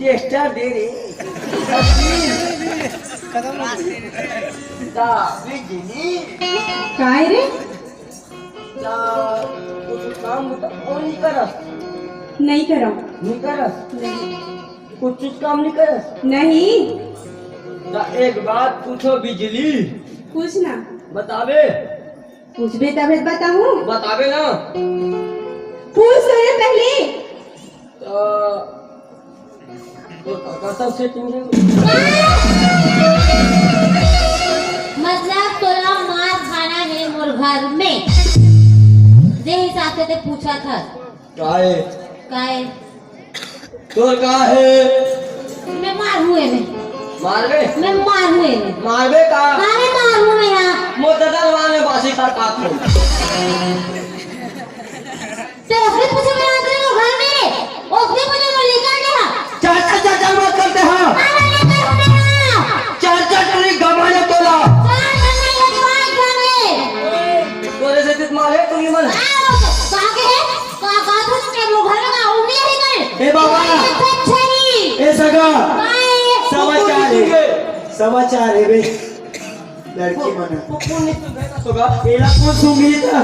tester दे रे दा बिजली काय रे दा कुछ काम नहीं करस नहीं करो नहीं करस नहीं कुछ काम नहीं करस नहीं दा एक बात पूछो बिजली पूछ ना बतावे पूछ भी तब बताऊं बतावे ना पूछ तो रे पहले तो काका सब सेटिंग है मतलब तोरा मार खाना है मोर घर में जे हिसाब से ते पूछा था काहे काहे तो काहे मैं मार हुए में मारवे मैं मार हुए में मारवे का काहे मार हुए में यहाँ मोतदल वाले बासी का काट लो ते उसने पूछा मेरा आदमी को घर में उसने मुझे लेकर गया चाचा चाचा मत करते हैं चाचा टली गवाने तोला तोरे से जित मारे तू ही मन ए बाबा ए सगा समाचार है बे लड़की मन पुण्य सगा एला को सुंगी था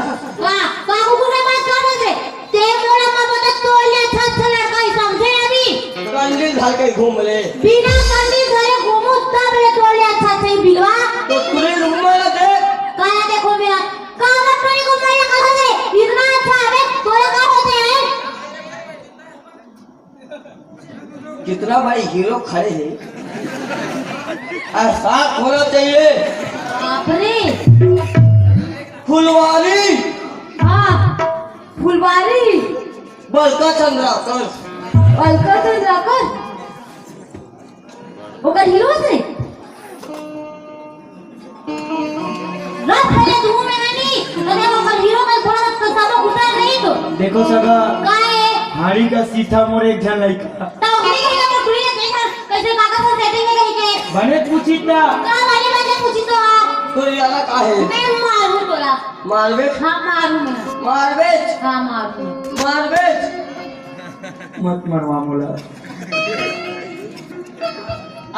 कंडील धार के घूम ले बिना कंडील घरे घूमू तब ले तोले अच्छा से बिलवा तो पूरे रूम में ना देख काया देखो मेरा कावा टोरी को मैं कहां गए इतना अच्छा है तोरा का होते हैं कितना भाई हीरो खड़े हैं ऐसा होना चाहिए बाप रे फुलवारी हां फुलवारी बलका चंद्राकर अलका तो जाकर वो का हीरो से रात पहले तू में नहीं अरे वो का हीरो का थोड़ा सा साबा उतार नहीं तो देखो सगा काहे हाड़ी का सीधा मोर एक जन लइका तो गिरी गिरी का कुड़ी ने कैसे काका से सेटिंग में गई के बने पूछी था का वाली बात पूछी तो तो याला काहे मैं मारू तोला मारवे हां मारू मैं मारवे हां मारू मारवे मत मरवा मोला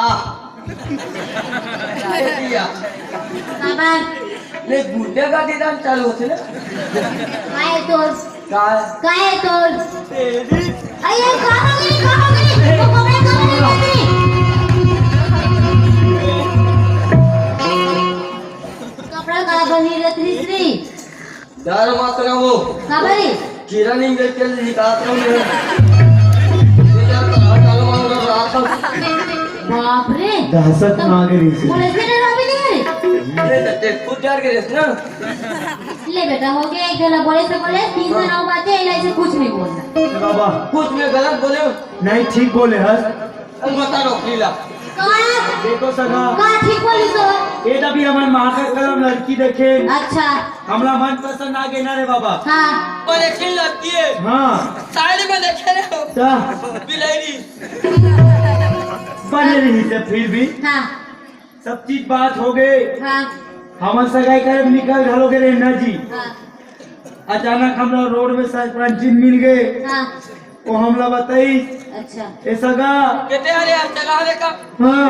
आ दिया सामान ले गुड्डे का दीदार चालू होते ना काय तोर का काय तोर तेरी अरे कहां गई वो कपड़े कहां गई कपड़ा का बनी रत्नी श्री डर मत रहो खबरी किरण इंग्लिश के निकाल रहा हूं बाप रे दहशत नागरी से पुलिस ने डरा भी नहीं ले ते खुद डर के रेस ना ले बेटा हो गया एक गला बोले से बोले 3 से 9 बातें ऐसे कुछ नहीं बोलना बाबा कुछ में गलत बोले नहीं ठीक बोले हर बता रोक लीला का देखो सगा ठीक बोली तो ये तभी हमारे माँ का कलम लड़की देखे अच्छा हमला मन पसंद आ गए ना रे बाबा हां पर एक लगती है हाँ साइड में देखे रहे हो ता बिलाड़ी बने रही से फिर भी हां सब चीज बात हो गए हां हम सगाई कर निकल घरोगे रे ना जी हां अचानक हम लोग रोड में सरपंच मिल गए हां वो हमला बताई अच्छा ए सगा कहते अरे यार जगह का हाँ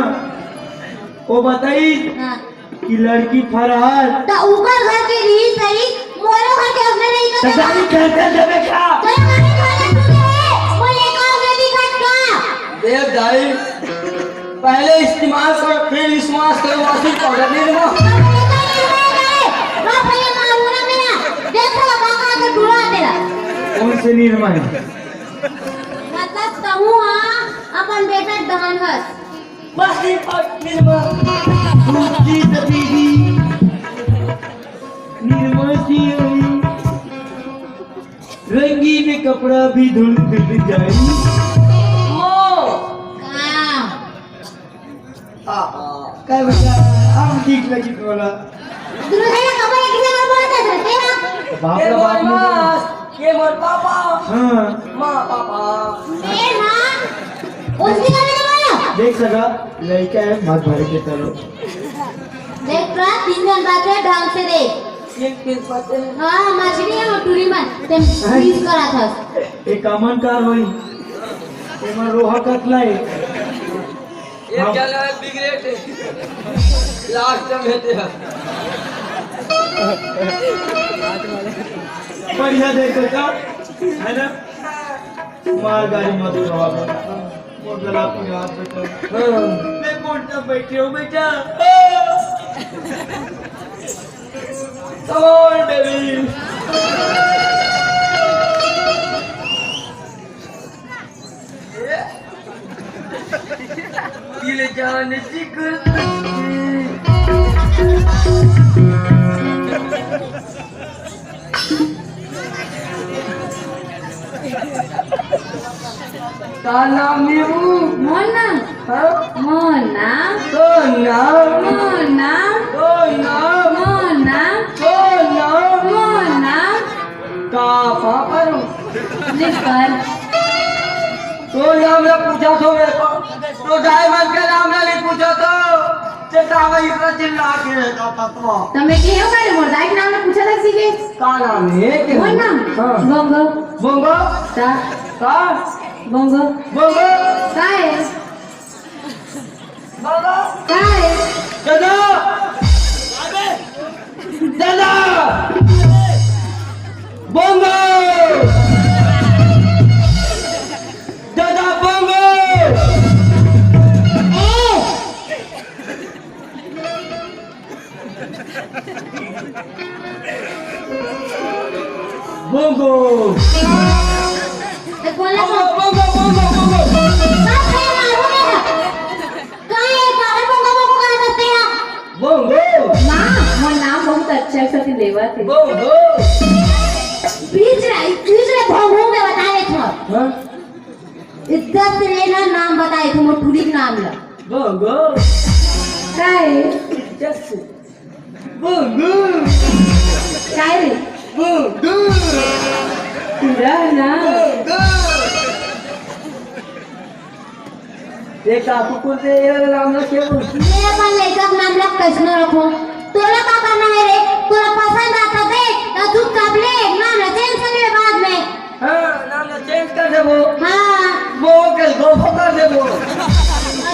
वो बताई हां कि लड़की फरहार तो ऊपर घर के री सही मोरो घर के अपने नहीं करते सगाई करते जब क्या तो माने वाला तुझे वो लेकर बेटी घट का देव दाई पहले इस्तेमाल कर फिर इस्तेमाल करो वासी पाउडर नहीं दो ना पहले मारू ना मेरा देखो काका के ढूंढा तेरा कौन से निर्मल मतलब कहूं हां अपन बेटा दहन हस बस ये निर्मा दूसरी दबीगी निर्मल सी हुई रंगीन कपड़ा भी धुल जाए काय बच्चा हम ठीक लगी बोला दुनिया का भाई किसे ना बोलते थे तेरा बाप ये रे बाप मोर माँ ये मोर पापा हाँ माँ पापा ए हां उसकी का नहीं बोला देख सका लड़का है मत भर के चलो देख प्रा 3 दिन बाद ढंग से देख एक पीस पाते हैं हां मछली है टूरी में तुम फ्रीज करा था एक अमन कार हुई एमा रोहा कतला है एक जना है बिगरेट लास्ट में हेते है बढ़िया देखो का है ना मार गाड़ी मत करवा मोर गला पे हाथ बैठा मैं कौन सा बैठे हो बेटा कौन बेबी दिल जान जिगर का नाम है वो मोना हाँ मोना तो नाम मोना तो नाम मोना तो नाम मोना का पापा निकर तो नाम ना पूछा तो मेरे को तो डायमंड का नाम ना नहीं पूछा तो चेतावा इतना चिल्ला के रहता था तो તમે કેવો કરે મોરદાઈ નામ ને પૂછા લાગી કે का नाम है कि મોન નામ हाँ બોંગો बोंगो તા का બોંગો बोंगो કાય बोंगो કાય दादा दादा बोंगो दादा बोंगो बोंगो तो बोला बोंगो बोंगो बोंगो बोंगो सब है मारो मेरा काहे काहे बोंगा को कहा करते हैं बोंगो માં મોર નામ बहुत अच्छा से लेवा थे बोंगो बीच रे भोंगो में बताए थे हाँ इज्जत से लेना नाम बताए थे मोटुली नाम ला बोंगो કાય जैसे बोंगो કાય રે बोंगो पूरा ना एक आपको को से नाम ना क्या बोल मेरा पास लड़का का नाम लग कैसे न रखो तोला का करना है रे तोला पसंद आता दे तो तू कबले नाम ना चेंज कर ले बाद में हाँ नाम ना चेंज कर दे हाँ वो कल गो कर दे वो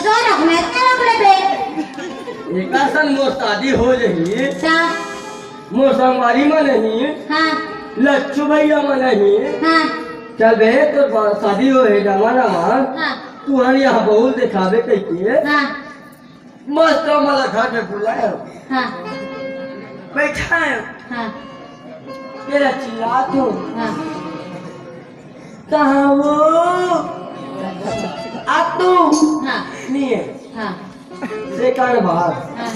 जो रखना है क्या रख ले बे एक आसन मोर शादी हो रही ता मोर संगवारी में नहीं हाँ लच्छू भैया में नहीं हाँ चल बे तो शादी हो है जमाना में हाँ तू हन यहाँ बहुल दिखावे कहिए हाँ मस्त मला घर में बुलाया हाँ बैठा है हाँ तेरा चिल्ला तो हाँ कहाँ वो आ तू हाँ नहीं है हाँ से कान बाहर हाँ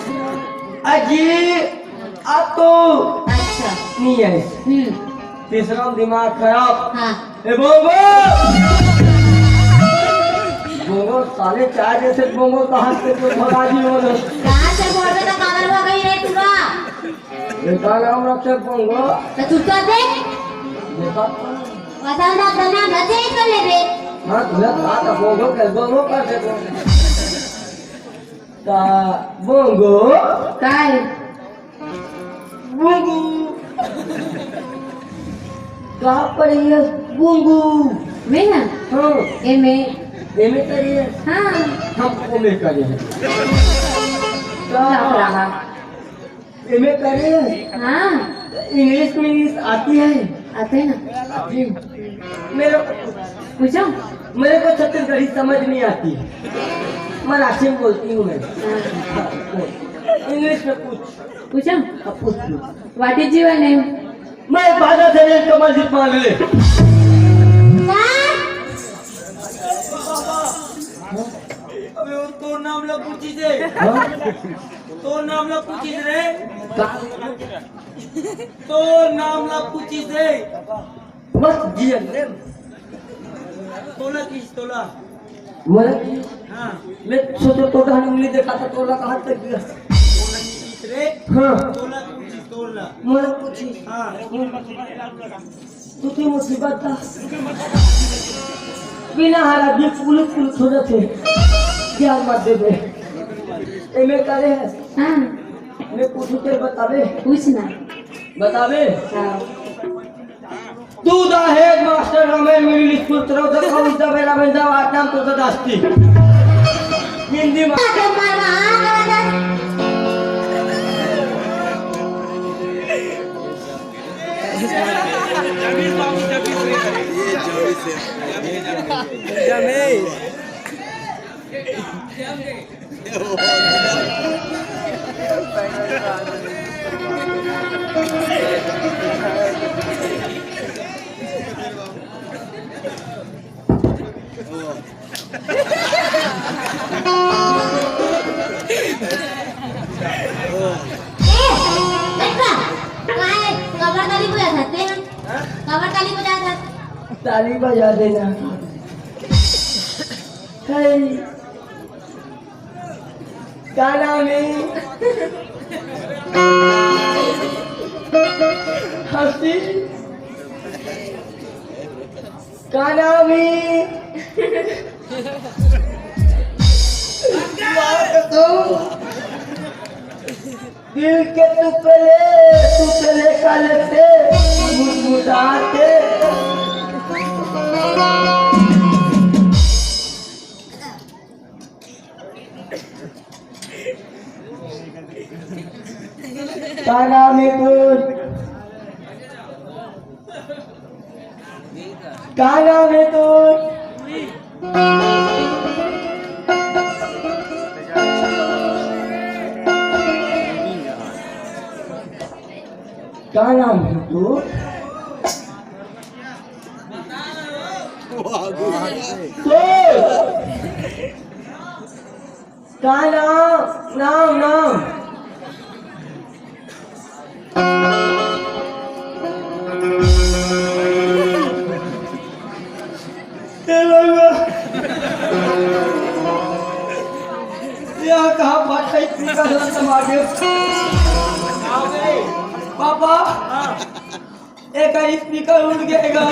अजी आ तू अच्छा नहीं है तीसरा दिमाग खराब हाँ ए बोंगो बोंगो साले चाय जैसे बोंगो कहाँ से तो भगा दी हो ना कहाँ से बोल रहे तो पागल हो गई रे पूरा देखा नाम रखे बोंगो तो तू कर दे देखा पसंद आता ना ना चेंज कर ले बे हाँ तुझे बात है बोंगो कर दे का बोंगो કાય बोंगो कहाँ पर है बोंगो वे ना हाँ ए में एमे करिए हाँ हम ओमे करिए लग रहा एमे करिए हाँ इंग्लिश आती है आते ना जी मेरे पूछो को छत्तीसगढ़ी समझ नहीं आती मराठी में बोलती हूँ मैं इंग्लिश में पूछो अब पूछ व्हाट इज योर नेम मैं बाजा से कमल जी मान ले अबे वो तो नाम ला पूछी दे तो नाम ला पूछी रे तो नाम ला पूछी दे बस जी ने तोला किस तोला मोला हाँ मैं सोचो तो कहानी उंगली देखा था तोला कहाँ तक गया तोला किस रे हाँ तोला पूछी तोला मोला पूछी हाँ तू की मुसीबत था बिना हरा भी फूल थोड़ा थे क्या मत दे दे एमे करे है हाँ मैं पूछू तेरे बतावे पूछना बतावे हाँ तू the head master Ramesh middle school तर कौचा बेला बेंजा वाटनाम तुझं असती हिंदी ताली बजा देना क्या नाम है हस्ती क्या नाम है दिल के टुकड़े काले से मुस्कुराते क्या नाम है तुझ क्या नाम है तुझ क्या नाम है तू क्या नाम यहाँ कहाँ बात है इतनी का गलत समागे पापा एक स्पीकर उड़ गएगा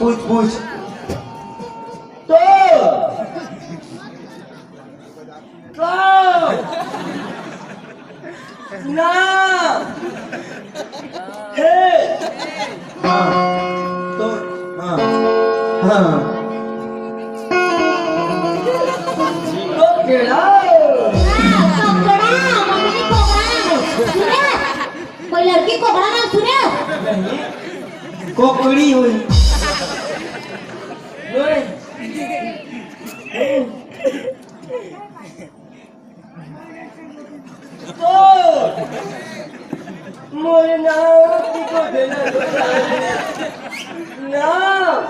पूछ तो ना है तो हाँ कोई लड़की कोकड़ा नाम सुने कोकड़ी हुई तो मोरे नाम को देना नाम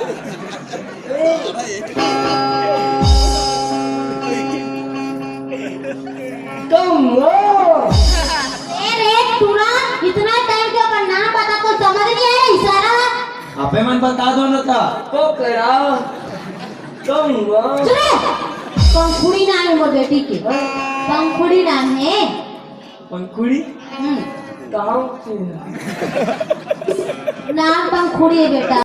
इतना टाइम के ऊपर नाम बता को समझ नहीं आया इशारा आपे मन बता दो ना था को करा सुने पंखुड़ी नाम है मोर बेटी के पंखुड़ी नाम है पंखुड़ी हम्म गाँव से नाम पंखुड़ी है बेटा